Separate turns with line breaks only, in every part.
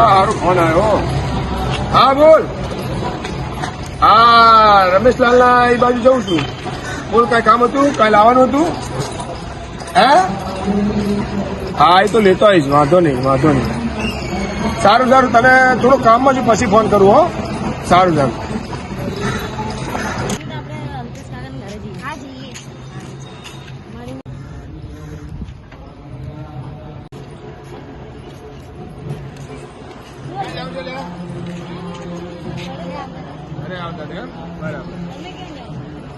સારું ફોન આવ્યો. હા બોલ. હા રમેશલાલ ના એ બાજુ જઉં છું. બોલ કઈ કામ હતું, કઈ લાવવાનું હતું? હે હા એ તો લેતો આવીશ, વાંધો નહીં વાંધો નહીં. સારું સારું, તને થોડું કામમાં છું, પછી ફોન કરું. હો સારું સારું.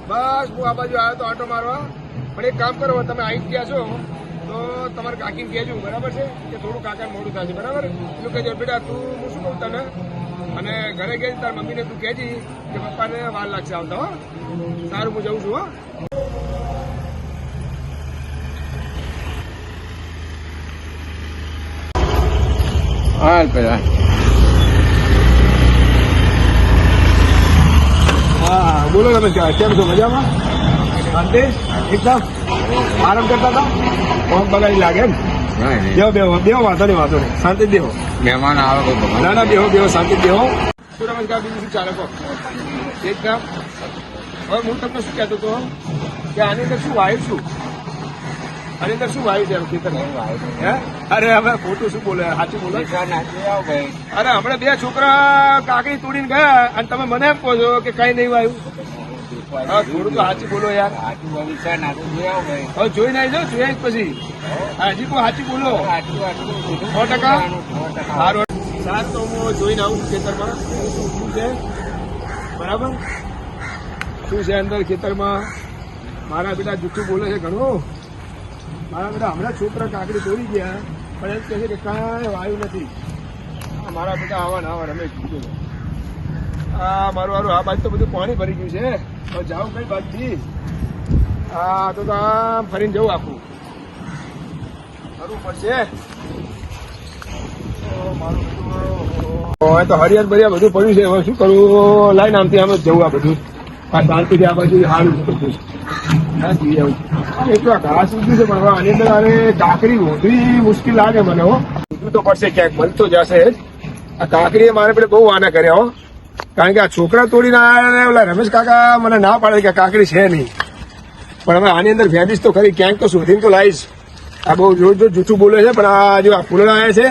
બસ હું આ બાજુ આવ્યો તો આટો મારવા. પણ એક કામ કરો, તમે આવી ગયા છો તો તમારે કાકીને કહેજો, બરાબર છે? કે થોડું કાકાને મોડું થશે, બરાબર? એટલું કહેજો બેટા. તું હું શું કહું તને, અને ઘરે ગઈ તાર મમ્મીને તું કહેજી કે પપ્પાને વાર લાગશે આવતા. હો સારું, હું જઉં છું. હા પેલા હા બોલો તમે કેમ છો? મજામાં? શાંતિ એકદમ? આરામ કરતા હતા? ફોન બગાડી લાગે ને? બેહો બેહો બેહો, વાંધો નહીં વાંધો નહીં, શાંતિ બેહો. મહેમાન આવે ના ના, બેહો બેહો, શાંતિ બેહો. શું નમસ્કાર, બીજું શું ચાલે? કહો એકદમ. હવે હું તમને શું કહેતો હતો કે આની અંદર શું વાયુ છું? આની અંદર શું વાયુ છે ખેતર? હે અરે હવે ખોટું શું બોલે, સાચું બોલે. અરે હમણાં બે છોકરા કાકડી તોડીને ગયા અને તમે મને એમ કહો છો કે કઈ નહીં વાયું. હા થોડું તો સાચું બોલો યાર. હવે જોઈને આવી જાઓ, જોઈ પછી હજી કોઈ સાચું બોલો. 100%. સારું સાત તો હું જોઈને આવું છું ખેતરમાં શું છે, બરાબર? શું છે અંદર ખેતરમાં? મારા બેટા જૂઠું બોલે છે ઘણું. મારા બેટા હમણાં છોકરા કાકડી તોડી ગયા પણ એમ કહે છે કે કાંઈ વાયુ નથી. મારા બેટા આવા ને આવા રમેશ કીધું. આ મારું આ બાજુ તો બધું પાણી ભરી ગયું છે. હવે જાઉં કઈ બાજુથી? હા તો આમ ફરીને જવું આખું ફરવું પડશે. મારું તો હરિયાળ બરિયા બધું પડ્યું છે. હવે શું કરવું? લાઈન આમથી આમ જ જવું. આ બધું આ શાંતિથી આ બાજુ સારું બધું. એટલા ઘાસ ઉગ્યું છે પણ આની અંદર હવે કાકડી વધવી મુશ્કેલ લાગે મને. હો ઉગવું તો પડશે, ક્યાંક બનતો જશે. આ કાકડીએ મારે પેલે બહુ વાના કર્યા. હો કારણ કે આ છોકરા તોડીને આવ્યા, ઓલા રમેશ કાકા મને ના પાડે કે કાકડી છે નહીં. પણ હવે આની અંદર ફેંદીશ તો ખરી, ક્યાંક તો શોધીને તો લાવીશ. આ બહુ જોર જોર જૂઠું બોલે છે પણ આ જો આ ફૂલડા આવ્યા છે,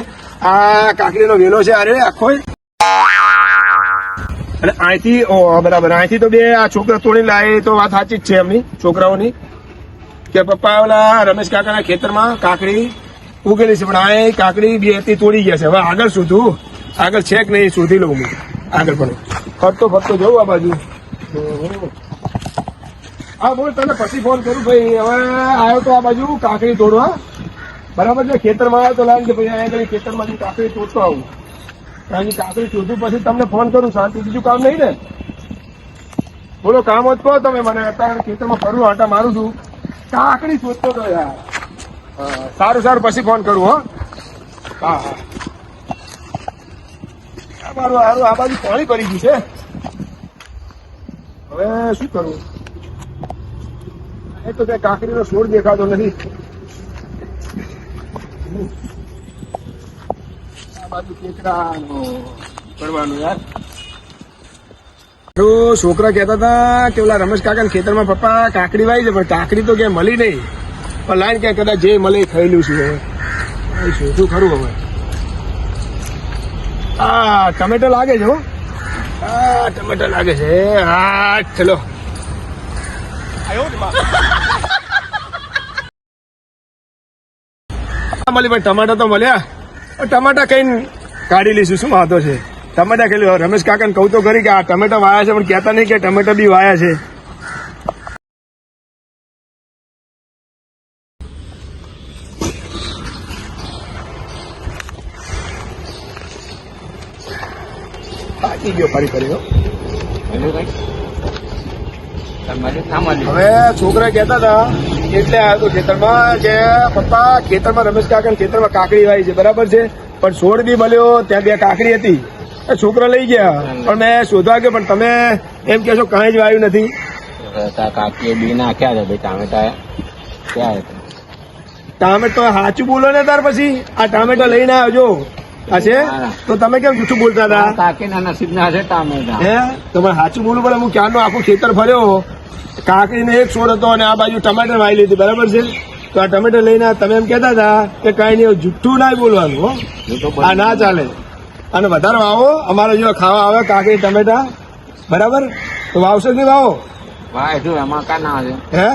આ કાકડીનો વેલો છે. અરે આખો અને અહીંથી બરાબર અહીંથી તો બે આ છોકરા તોડી લાવે તો વાત સાચી જ છે એમની છોકરાઓની કે પપ્પા ઓલા રમેશ કાકાના ખેતરમાં કાકડી ઉગેલી છે પણ આ કાકડી બે હતી તોડી ગયા છે. હવે આગળ શોધું, આગળ છે કે નહીં શોધી લઉં હું. આગળ પણ ફરતો ફરતો જવું આ બાજુ. હા બોલ, તને પછી ફોન કરું ભાઈ. હવે આવ્યો તો આ બાજુ કાકડી તોડવા, બરાબર છે? ખેતરમાં આવ્યો તો લાગે કે ભાઈ અહીંયા ખેતરમાંથી કાકડી તોડતો આવું. કારણ કે કાકડી શોધું પછી તમને ફોન કરું. શાંતિ, બીજું કામ નહીં ને? બોલો કામ જ કહો તમે મને. અત્યારે ખેતરમાં ફરું, આટા મારું છું, કાકડી શોધતો તો યાર. સારું સારું, પછી ફોન કરું. હો હા હા. મારું સારું આ બાજુ પાણી પડી ગયું છે. હવે શું કરવું? એક તો ત્યાં કાકડીનો છોડ દેખાતો નથી. આ બાજુ કેકડાનું પડવાનું યાર. છોકરા કહેતા હતા કે ઓલા રમેશ કાકા ખેતરમાં પપ્પા કાકડી વાવી છે પણ કાકડી તો ક્યાંય મળી નહીં. પણ લાઈન ક્યાં કદાચ જે મળે એ ખાયેલું છે. શોધું ખરું હવે. હા ટમેટો લાગે છે. હા ટમેટો લાગે છે. હા ચલો મળી ભાઈ, ટમાટા તો મળ્યા. ટમાટા કઈ કાઢી લઈશું, શું વાંધો છે? ટમેટા ખેલું. રમેશ કાકાને કહું તો ખરી કે આ ટમેટા વાયા છે પણ કહેતા નહીં કે ટમેટા બી વાયા છે. થાકી ગયો ફરી ફરી. હવે છોકરા કહેતા હતા એટલે આવ્યો તો ખેતરમાં કે પપ્પા ખેતરમાં રમેશ કાકા ખેતરમાં કાકડી વાવી છે, બરાબર છે? પણ છોડ બી મળ્યો, ત્યાં બે કાકડી હતી. છોકરા લઈ ગયા પણ મેં શોધવા ગયો પણ તમે એમ કે છો કાંઈ જ વાવ્યું નથી.
કાકીએ બી નાખ્યા છે ભાઈ. ટામેટા ક્યાં હતા?
ટામેટો સાચું બોલો ને તાર. પછી આ ટામેટો લઈને આવ્યો જો આ છે તો તમે કેમ જૂઠું બોલતા હતા
કાકીના નસીબના છે ટામેટા.
હે તમારે સાચું બોલું પડે. હું ક્યારનો આખું ખેતર ફર્યો, કાકડીને એક છોડ હતો અને આ બાજુ ટમાટર વાવી લીધી, બરાબર છે? તો આ ટમેટર લઈને તમે એમ કહેતા હતા કે કઈ નહીં, જુઠ્ઠું ના બોલવાનું હો, આ ના ચાલે. અને વધારે વાવો, અમારે જો ખાવા આવે કાકડી ટમેટા, બરાબર? તો વાવશો જ નહીં વાવો?
ભાઈ શું એમાં કા ના છે?
હે